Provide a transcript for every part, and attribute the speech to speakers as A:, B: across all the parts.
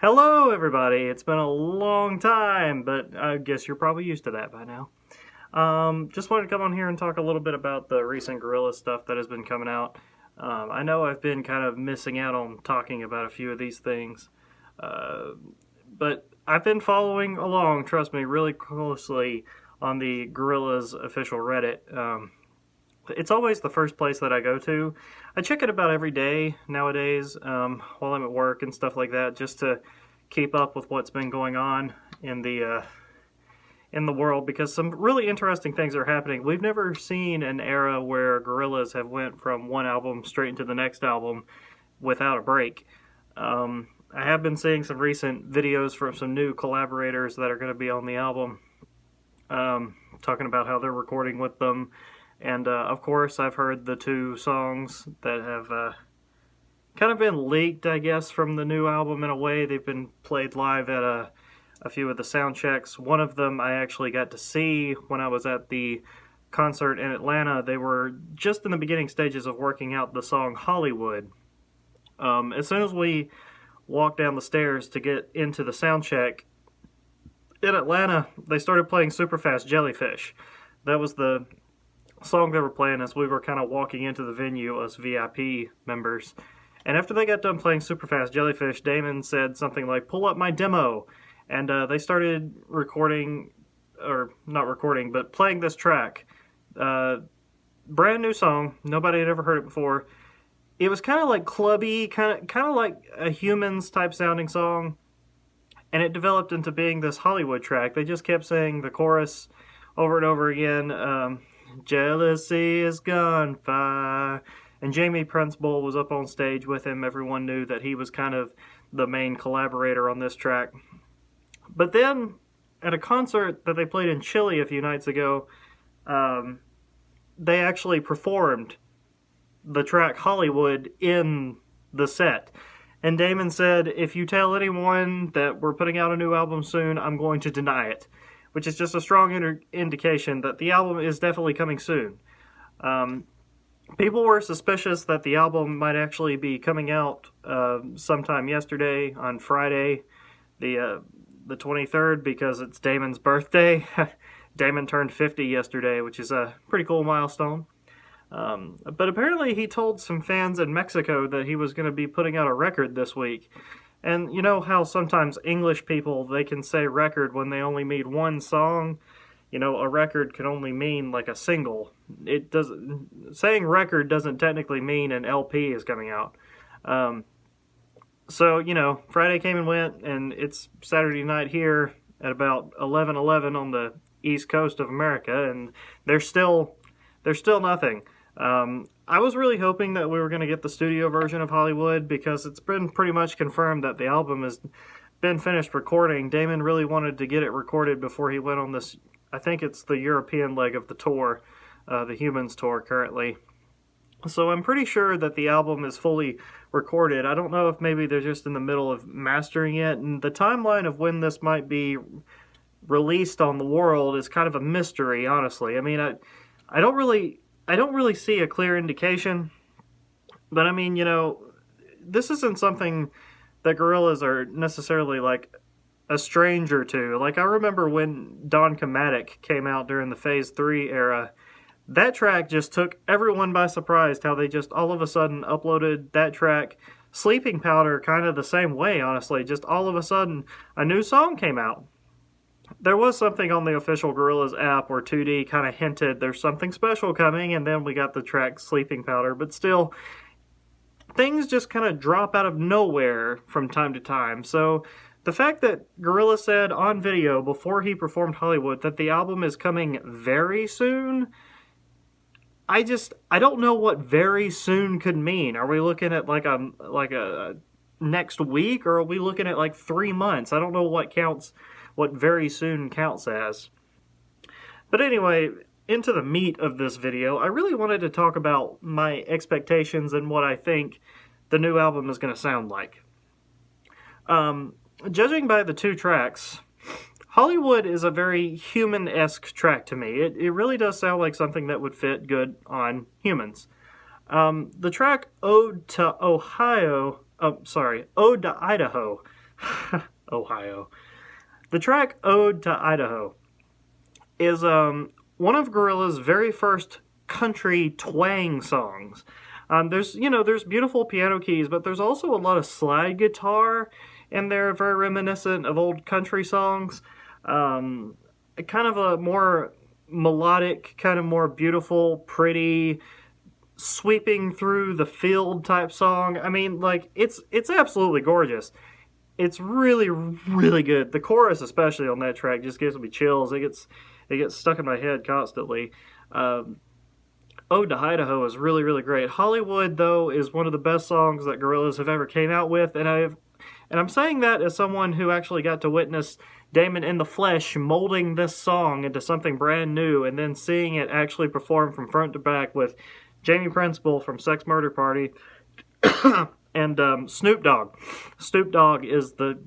A: Hello, everybody. It's been a long time, but I guess you're probably used to that by now. Just wanted to come on here and talk a little bit about the recent Gorillaz stuff that has been coming out. I know I've been kind of missing out on talking about a few of these things, but I've been following along, trust me, really closely on the Gorillaz official Reddit. It's always the first place that I go to. I check it about every day nowadays while I'm at work and stuff like that, just to keep up with what's been going on in the world, because some really interesting things are happening. We've never seen an era where Gorillaz have went from one album straight into the next album without a break. I have been seeing some recent videos from some new collaborators that are going to be on the album, talking about how they're recording with them. And, of course, I've heard the two songs that have kind of been leaked, I guess, from the new album in a way. They've been played live at a few of the sound checks. One of them I actually got to see when I was at the concert in Atlanta. They were just in the beginning stages of working out the song Hollywood. As soon as we walked down the stairs to get into the sound check in Atlanta, they started playing Superfast Jellyfish. That was the song they were playing as we were kind of walking into the venue as VIP members. And after they got done playing Superfast Jellyfish, Damon said something like, "Pull up my demo." And they started recording, or not recording, but playing this track. Brand new song. Nobody had ever heard it before. It was kind of like clubby, kind of like a Humans type sounding song. And it developed into being this Hollywood track. They just kept saying the chorus over and over again. Jealousy is gunfire. And Jamie Principle was up on stage with him. Everyone knew that he was kind of the main collaborator on this track. But then, at a concert that they played in Chile a few nights ago, they actually performed the track Hollywood in the set. And Damon said, "If you tell anyone that we're putting out a new album soon, I'm going to deny it." Which is just a strong indication that the album is definitely coming soon. People were suspicious that the album might actually be coming out sometime yesterday, on Friday, the 23rd, because it's Damon's birthday. Damon turned 50 yesterday, which is a pretty cool milestone. But apparently he told some fans in Mexico that he was going to be putting out a record this week. And you know how sometimes English people, they can say record when they only mean one song? You know, a record can only mean like a single. It doesn't, saying record doesn't technically mean an LP is coming out. So, you know, Friday came and went, and it's Saturday night here at about 11:11 on the East Coast of America, and there's still nothing. I was really hoping that we were going to get the studio version of Hollywood, because it's been pretty much confirmed that the album has been finished recording. Damon really wanted to get it recorded before he went on this, I think it's the European leg of the tour, the Humans tour currently. So I'm pretty sure that the album is fully recorded. I don't know if maybe they're just in the middle of mastering it, and the timeline of when this might be released on the world is kind of a mystery, honestly. I mean, I don't really see a clear indication, but I mean, you know, this isn't something that Gorillaz are necessarily like a stranger to. Like, I remember when Don Comatic came out during the Phase 3 era, that track just took everyone by surprise, how they just all of a sudden uploaded that track. Sleeping Powder kind of the same way, honestly. Just all of a sudden, a new song came out. There was something on the official Gorillaz app where 2D kind of hinted there's something special coming, and then we got the track Sleeping Powder, but still, things just kind of drop out of nowhere from time to time. So the fact that Gorillaz said on video before he performed Hollywood that the album is coming very soon, I don't know what very soon could mean. Are we looking at like a next week, or are we looking at like 3 months? I don't know what very soon counts as. But anyway, into the meat of this video, I really wanted to talk about my expectations and what I think the new album is going to sound like. Judging by the two tracks, Hollywood is a very Human-esque track to me. It really does sound like something that would fit good on Humans. The track Ode to Idaho, Ohio. The track Ode to Idaho is one of Gorillaz' very first country twang songs. There's beautiful piano keys, but there's also a lot of slide guitar in there, very reminiscent of old country songs. Kind of a more melodic, kind of more beautiful, pretty, sweeping through the field type song. I mean, like it's absolutely gorgeous. It's really, really good. The chorus, especially on that track, just gives me chills. It gets stuck in my head constantly. Ode to Idaho is really, really great. Hollywood, though, is one of the best songs that Gorillaz have ever came out with, and I'm saying that as someone who actually got to witness Damon in the flesh molding this song into something brand new, and then seeing it actually perform from front to back with Jamie Principle from Sex Murder Party and Snoop Dogg. Snoop Dogg is the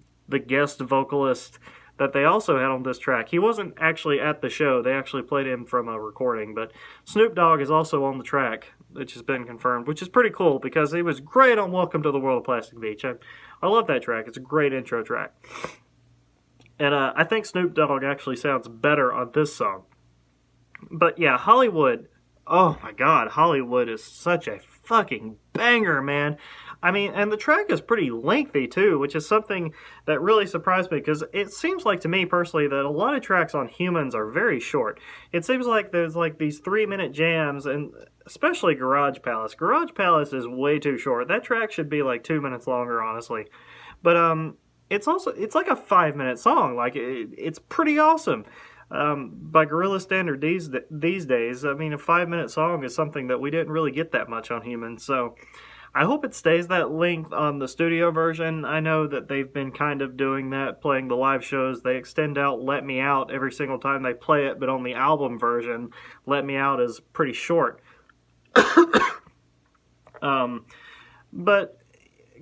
A: guest vocalist that they also had on this track. He wasn't actually at the show. They actually played him from a recording, but Snoop Dogg is also on the track, which has been confirmed, which is pretty cool because he was great on Welcome to the World of Plastic Beach. I love that track. It's a great intro track. And I think Snoop Dogg actually sounds better on this song. But yeah, Hollywood. Oh my god, Hollywood is such a fucking banger, man. I mean, and the track is pretty lengthy too, which is something that really surprised me because it seems like to me personally that a lot of tracks on Humans are very short. It seems like there's like these 3-minute jams, and especially Garage Palace. Garage Palace is way too short. That track should be like 2 minutes longer, honestly. But it's like a 5-minute song. Like it's pretty awesome. By Gorilla standard these days, I mean, a 5-minute song is something that we didn't really get that much on Humans, so I hope it stays that length on the studio version. I know that they've been kind of doing that, playing the live shows. They extend out Let Me Out every single time they play it, but on the album version, Let Me Out is pretty short. But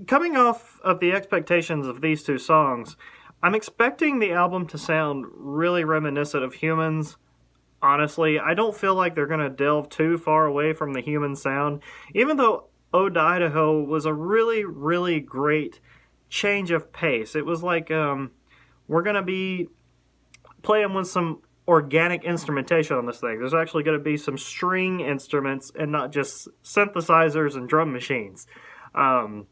A: coming off of the expectations of these two songs, I'm expecting the album to sound really reminiscent of Humans. Honestly, I don't feel like they're going to delve too far away from the Human sound, even though Ode to Idaho was a really, really great change of pace. It was like, we're going to be playing with some organic instrumentation on this thing. There's actually going to be some string instruments and not just synthesizers and drum machines. I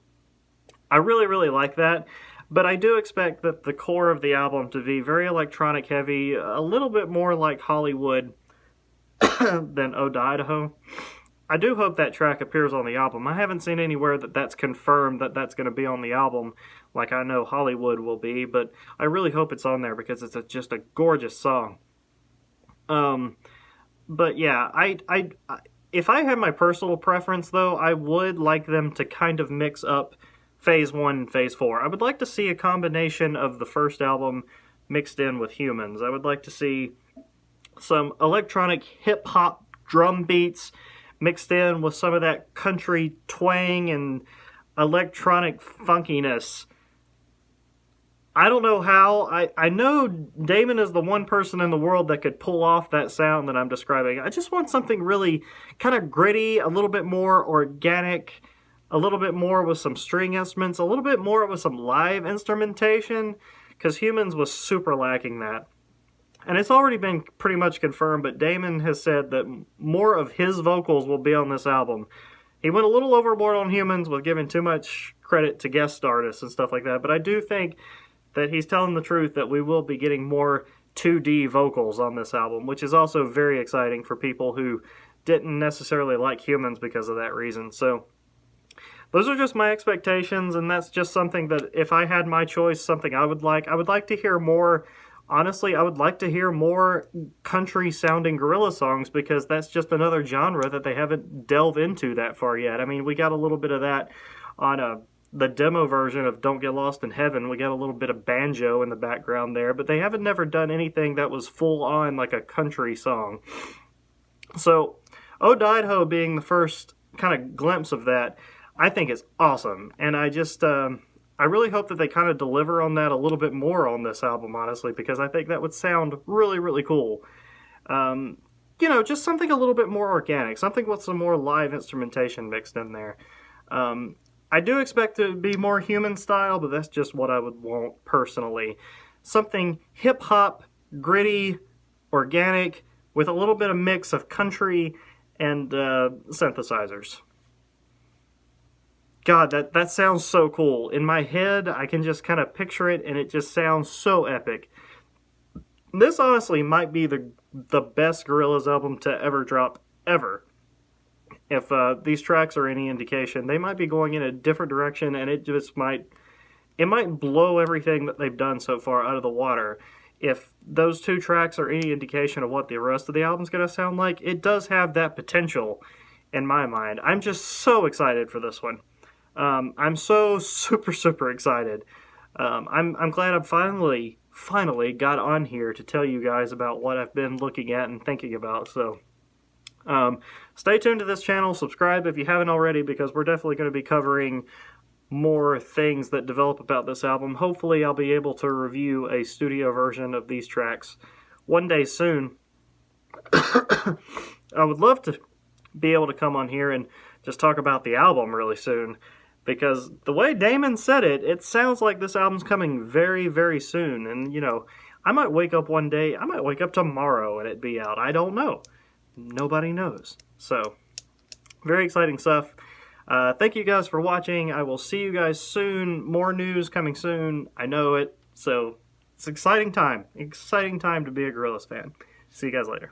A: really, really like that. But I do expect that the core of the album to be very electronic heavy, a little bit more like Hollywood than Ode to Idaho. I do hope that track appears on the album. I haven't seen anywhere that that's confirmed that that's going to be on the album, like I know Hollywood will be, but I really hope it's on there because it's just a gorgeous song. But yeah, if I had my personal preference, though, I would like them to kind of mix up Phase 1 and Phase 4. I would like to see a combination of the first album mixed in with Humans. I would like to see some electronic hip-hop drum beats mixed in with some of that country twang and electronic funkiness. I don't know how. I know Damon is the one person in the world that could pull off that sound that I'm describing. I just want something really kind of gritty, a little bit more organic, a little bit more with some string instruments, a little bit more with some live instrumentation, because Humans was super lacking that. And it's already been pretty much confirmed, but Damon has said that more of his vocals will be on this album. He went a little overboard on Humans with giving too much credit to guest artists and stuff like that, but I do think that he's telling the truth that we will be getting more 2D vocals on this album, which is also very exciting for people who didn't necessarily like Humans because of that reason. So those are just my expectations, and that's just something that if I had my choice, something I would like. I would like to hear more. Honestly, I would like to hear more country-sounding Gorillaz songs because that's just another genre that they haven't delved into that far yet. I mean, we got a little bit of that on the demo version of Don't Get Lost in Heaven. We got a little bit of banjo in the background there, but they haven't never done anything that was full-on like a country song. So, Ode to Idaho being the first kind of glimpse of that, I think it's awesome. And I just, I really hope that they kind of deliver on that a little bit more on this album, honestly, because I think that would sound really, really cool. You know, just something a little bit more organic, something with some more live instrumentation mixed in there. I do expect it to be more human style, but that's just what I would want personally. Something hip-hop, gritty, organic, with a little bit of mix of country and synthesizers. God, that sounds so cool. In my head, I can just kind of picture it, and it just sounds so epic. This honestly might be the best Gorillaz album to ever drop, ever. If these tracks are any indication, they might be going in a different direction, and it might blow everything that they've done so far out of the water. If those two tracks are any indication of what the rest of the album's going to sound like, it does have that potential in my mind. I'm just so excited for this one. I'm so super excited. I'm glad I've finally got on here to tell you guys about what I've been looking at and thinking about. So stay tuned to this channel, subscribe if you haven't already, because we're definitely going to be covering more things that develop about this album. Hopefully I'll be able to review a studio version of these tracks one day soon. I would love to be able to come on here and just talk about the album really soon, because the way Damon said it, it sounds like this album's coming very soon. And, you know, I might wake up one day, I might wake up tomorrow and it be out. I don't know. Nobody knows. So, very exciting stuff. Thank you guys for watching. I will see you guys soon. More news coming soon. I know it. So, it's exciting time. Exciting time to be a Gorillaz fan. See you guys later.